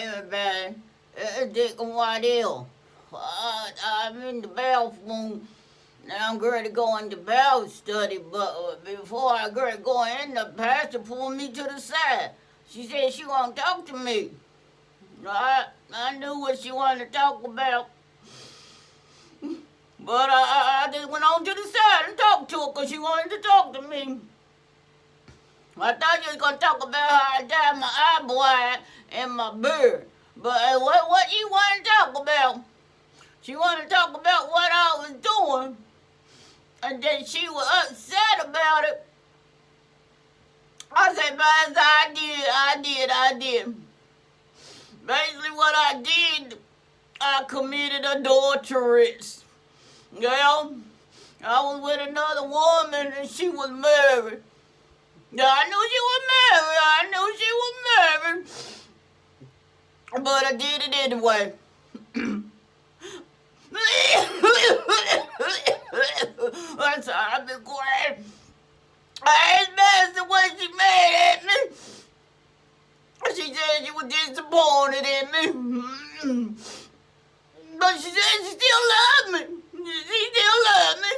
everybody. Dick and Waddell. I'm in the bathroom. Now I'm going to go into Bible study, but before I go in, the pastor pulled me to the side. She said she want to talk to me. I knew what she wanted to talk about, but I just went on to the side and talked to her because she wanted to talk to me. I thought you was gonna talk about how I dyed my eyebrow and my beard. But what you want to talk about? She wanted to talk about what I was doing. And then she was upset about it. I said, Pastor, I did. Basically what I did, I committed adultery. Yeah, I was with another woman and she was married. Yeah, I knew she was married. But I did it anyway. I'm sorry, I've been quiet. I ain't mad the way she mad at me. She said she was disappointed in me. But she said she still loved me. She still loved me.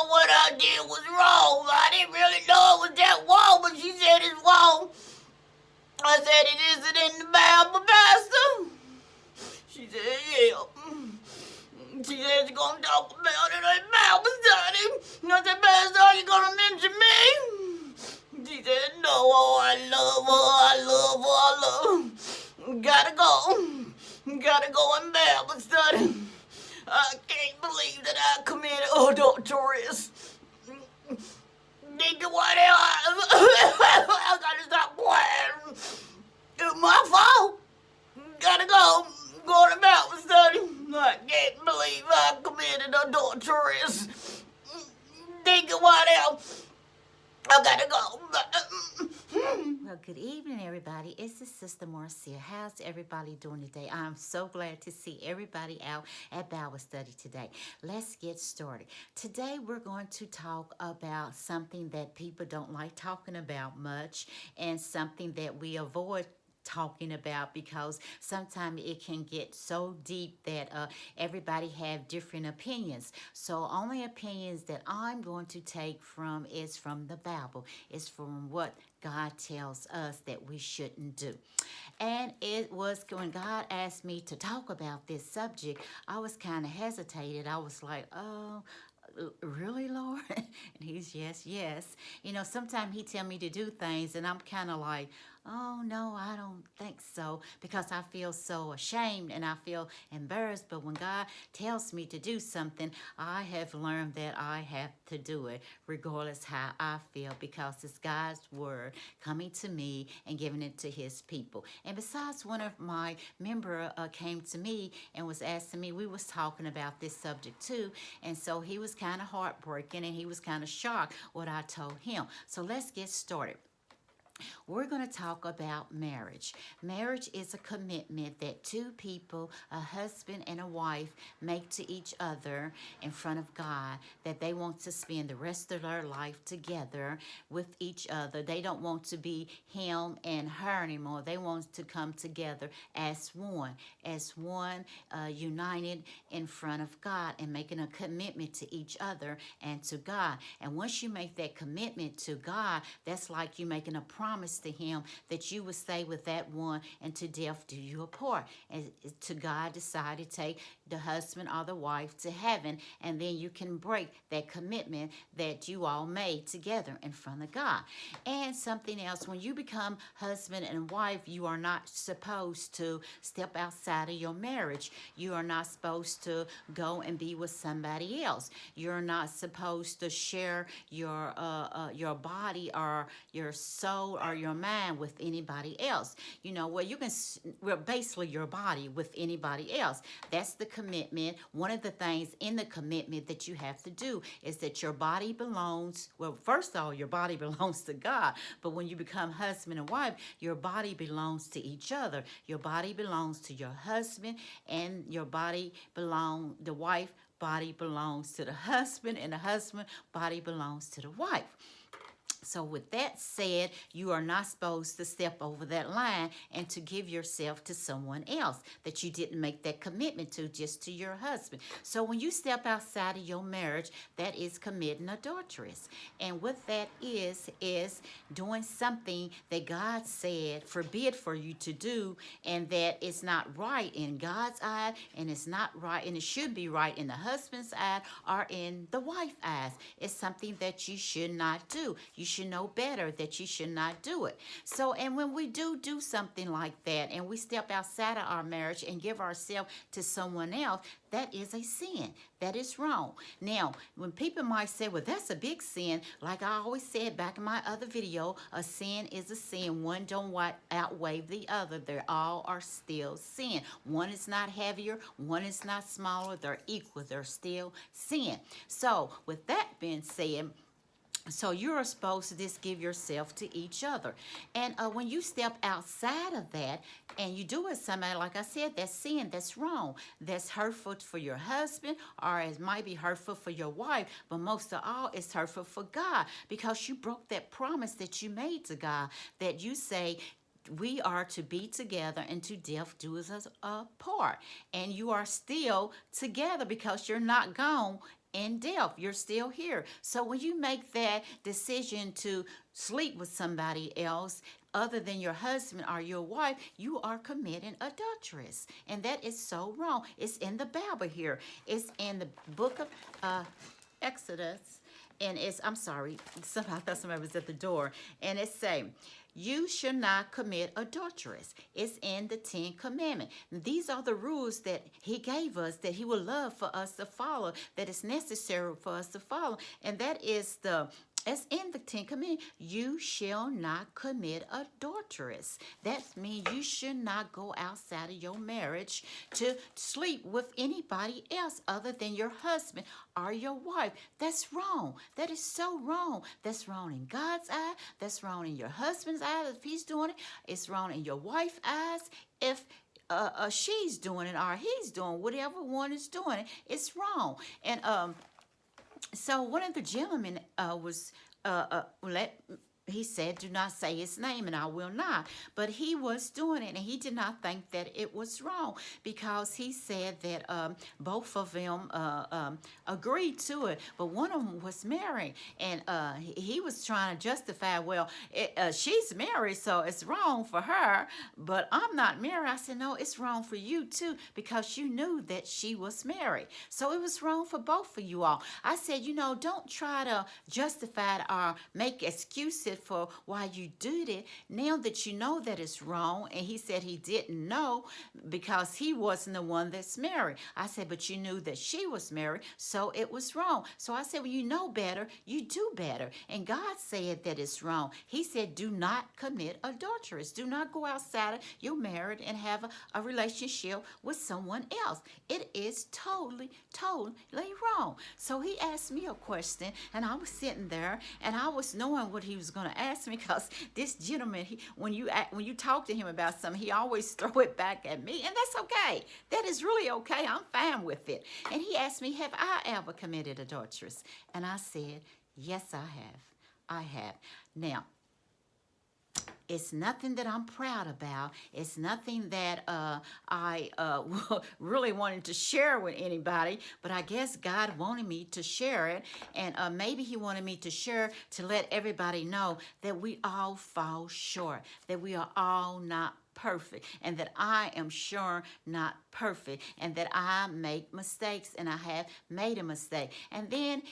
What I did was wrong. I didn't really know it was that wrong, but she said it's wrong. I said it isn't in the Bible, Pastor. She said, yeah. She said she's going to talk about it at Bible study. I said, Pastor, are you going to mention me? She said, no, I love her. Gotta go in Bible study. I can't believe that I committed adultery. Nigga, what else? I gotta stop quiet. It's my fault. Gotta go to Bible study. I can't believe I committed adultery. Nigga, what else? I gotta go. Well, good evening, everybody. It's the Sister Marcia. How's everybody doing today? I'm so glad to see everybody out at Bible study today. Let's get started. Today, we're going to talk about something that people don't like talking about much and something that we avoid talking about because sometimes it can get so deep that everybody have different opinions. So only opinions that I'm going to take from is from the Bible. It's from what God tells us that we shouldn't do. And it was when God asked me to talk about this subject, I was kind of hesitated. I was like, oh, really, Lord? And he's yes. You know, sometimes he tell me to do things and I'm kind of like, oh no, I don't think so, because I feel so ashamed and I feel embarrassed. But when God tells me to do something, I have learned that I have to do it regardless how I feel, because it's God's word coming to me and giving it to his people. And besides, one of my member came to me and was asking me, we was talking about this subject too, and so he was kind of heartbroken and he was kind of shocked what I told him. So let's get started. We're going to talk about marriage. Marriage is a commitment that two people, a husband and a wife, make to each other in front of God, that they want to spend the rest of their life together with each other. They don't want to be him and her anymore. They want to come together as one, united in front of God and making a commitment to each other and to God. And once you make that commitment to God, that's like you making a promise to him that you will stay with that one and to death do you apart. And to God decide to take the husband or the wife to heaven, and then you can break that commitment that you all made together in front of God. And something else, when you become husband and wife, you are not supposed to step outside of your marriage. You are not supposed to go and be with somebody else. You're not supposed to share your body or your soul or your mind with anybody else. You know, well, you can, well, basically your body with anybody else. That's the commitment. One of the things in the commitment that you have to do is that your body belongs, well, first of all, your body belongs to God. But when you become husband and wife, your body belongs to each other. Your body belongs to your husband, and your body the wife body belongs to the husband, and the husband body belongs to the wife. So with that said, you are not supposed to step over that line and to give yourself to someone else that you didn't make that commitment to, just to your husband. So when you step outside of your marriage, that is committing adultery. And what that is doing something that God said forbid for you to do, and that it's not right in God's eye, and it's not right, and it should be right in the husband's eye or in the wife's eyes. It's something that you should not do. You should know better that you should not do it. So, and when we do something like that, and we step outside of our marriage and give ourselves to someone else, that is a sin. That is wrong. Now, when people might say, well, that's a big sin, like I always said back in my other video, a sin is a sin. One don't outweigh the other. They all are still sin. One is not heavier, one is not smaller. They're equal. They're still sin. So, with that being said, so you're supposed to just give yourself to each other. And when you step outside of that and you do it somebody, like I said, that's sin, that's wrong. That's hurtful for your husband, or it might be hurtful for your wife, but most of all, it's hurtful for God, because you broke that promise that you made to God, that you say, we are to be together and to death do us apart. And you are still together because you're not gone in death. You're still here. So when you make that decision to sleep with somebody else other than your husband or your wife, you are committing adultery. And that is so wrong. It's in the Bible here. It's in the book of Exodus. And it's, I'm sorry, I thought somebody was at the door. And it's saying, you should not commit adultery. It's in the 10 Commandments. These are the rules that he gave us, that he would love for us to follow, that is necessary for us to follow. And that is as in the 10 Commandments, you shall not commit adultery. That means you should not go outside of your marriage to sleep with anybody else other than your husband or your wife. That's wrong. That is so wrong. That's wrong in God's eye. That's wrong in your husband's eye if he's doing it. It's wrong in your wife's eyes if she's doing it or he's doing whatever one is doing it. It's wrong. And so one of the gentlemen he said, do not say his name, and I will not. But he was doing it, and he did not think that it was wrong, because he said that both of them agreed to it. But one of them was married, and he was trying to justify, well, she's married, so it's wrong for her, but I'm not married. I said, no, it's wrong for you too, because you knew that she was married. So it was wrong for both of you all. I said, don't try to justify it or make excuses for why you did it now that you know that it's wrong. And he said he didn't know because he wasn't the one that's married. I said, but you knew that she was married, so it was wrong. So I said, when you know better, you do better. And God said that it's wrong. He said, do not commit adultery. Do not go outside of your marriage and have a relationship with someone else. It is totally wrong. So he asked me a question, and I was sitting there, and I was knowing what he was going to ask me, because this gentleman, when you talk to him about something, he always throw it back at me, and that's okay. That is really okay. I'm fine with it. And he asked me, have I ever committed adultery? And I said, yes, I have. I have. Now, it's nothing that I'm proud about. It's nothing that I really wanted to share with anybody, but I guess God wanted me to share it, and maybe he wanted me to share to let everybody know that we all fall short, that we are all not perfect, and that I am sure not perfect, and that I make mistakes, and I have made a mistake. And then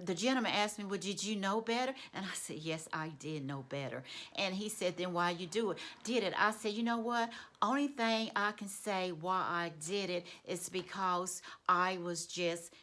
the gentleman asked me, well, did you know better? And I said, yes, I did know better. And he said, then why you did it? I said, you know what? Only thing I can say why I did it is because I was just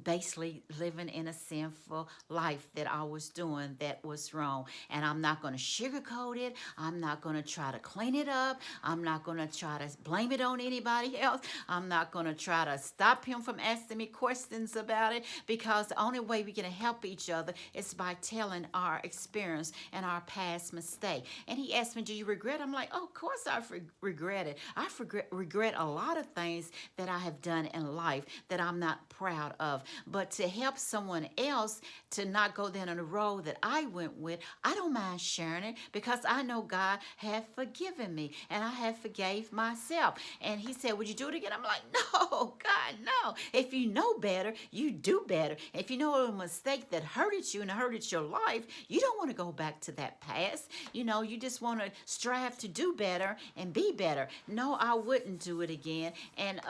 basically living in a sinful life that I was doing that was wrong. And I'm not going to sugarcoat it. I'm not going to try to clean it up. I'm not going to try to blame it on anybody else. I'm not going to try to stop him from asking me questions about it, because the only way we're going to help each other is by telling our experience and our past mistake. And he asked me, do you regret? I'm like, oh, of course I regret it. I regret a lot of things that I have done in life that I'm not proud of. But to help someone else to not go down on the road that I went with, I don't mind sharing it because I know God have forgiven me and I have forgave myself. And he said, would you do it again? I'm like, no, God, no. If you know better, you do better. If you know a mistake that hurted you and hurted your life, you don't want to go back to that past. You know, you just want to strive to do better and be better. No, I wouldn't do it again. And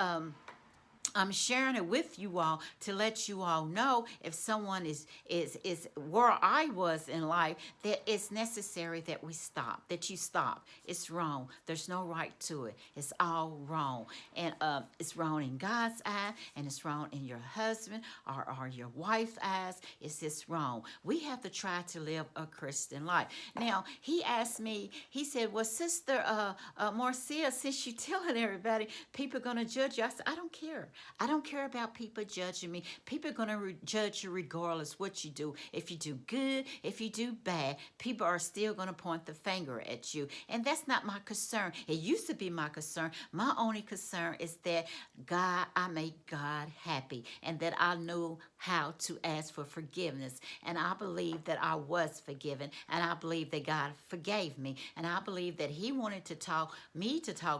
I'm sharing it with you all to let you all know if someone is where I was in life, that it's necessary that we stop, that you stop. It's wrong. There's no right to it. It's all wrong. And it's wrong in God's eye, and it's wrong in your husband or your wife's eyes. It's just wrong. We have to try to live a Christian life. Now, he asked me, he said, well, Sister Marcia, since you're telling everybody, people are going to judge you. I said, I don't care. I don't care about people judging me. People are going to judge you regardless what you do. If you do good, if you do bad, people are still going to point the finger at you. And that's not my concern. It used to be my concern. My only concern is that I make God happy and that I know how to ask for forgiveness. And I believe that I was forgiven. And I believe that God forgave me. And I believe that he wanted to talk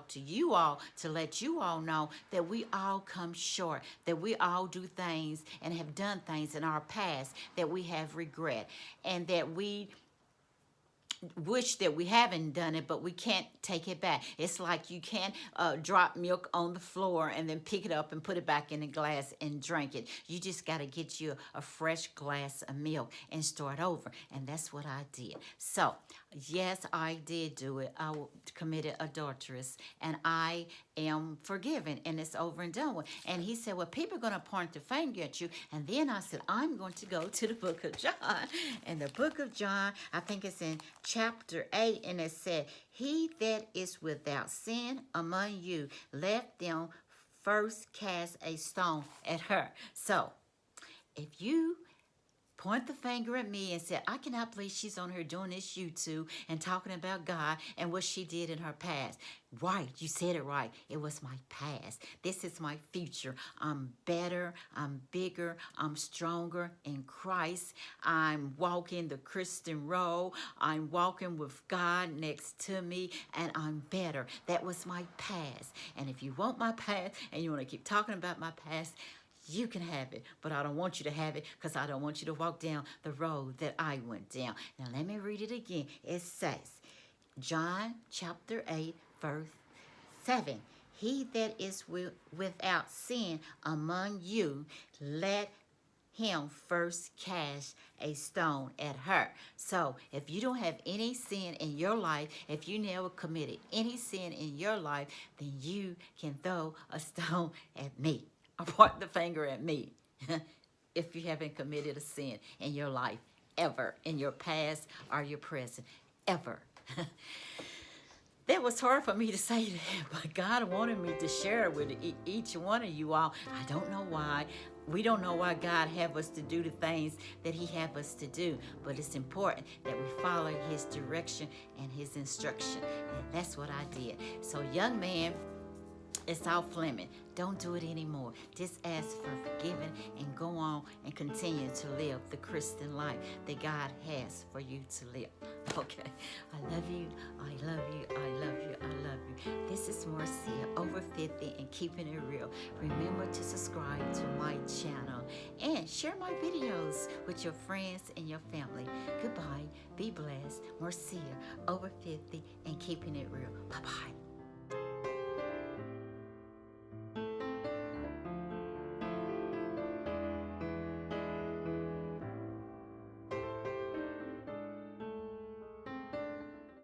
to you all, to let you all know that we all come short, that we all do things and have done things in our past that we have regret, and that we wish that we haven't done it, but we can't take it back. It's like you can't drop milk on the floor and then pick it up and put it back in a glass and drink it. You just got to get you a fresh glass of milk and start over. And that's what I did. So, yes, I did do it. I committed adultery, and I am forgiven, and it's over and done with. And he said, well, people are going to point the finger at you. And then I said, I'm going to go to the book of John. And the book of John, I think it's in chapter 8, and it said, he that is without sin among you, let them first cast a stone at her. So, if you point the finger at me and said, I cannot believe she's on here doing this YouTube and talking about God and what she did in her past. Right, you said it right. It was my past. This is my future. I'm better, I'm bigger, I'm stronger in Christ. I'm walking the Christian road. I'm walking with God next to me, and I'm better. That was my past. And if you want my past and you want to keep talking about my past, you can have it, but I don't want you to have it because I don't want you to walk down the road that I went down. Now, let me read it again. It says, John chapter 8, verse 7, he that is without sin among you, let him first cast a stone at her. So, if you don't have any sin in your life, if you never committed any sin in your life, then you can throw a stone at me. Or point the finger at me if you haven't committed a sin in your life, ever, in your past or your present, ever. That was hard for me to say that, but God wanted me to share it with each one of you all. I don't know why. We don't know why God have us to do the things that he have us to do, but it's important that we follow his direction and his instruction, and that's what I did. So, young man, it's off limit. Don't do it anymore. Just ask for forgiveness and go on and continue to live the Christian life that God has for you to live. Okay. I love you. I love you. I love you. I love you. This is Marcia, over 50 and keeping it real. Remember to subscribe to my channel and share my videos with your friends and your family. Goodbye. Be blessed. Marcia, over 50 and keeping it real. Bye-bye.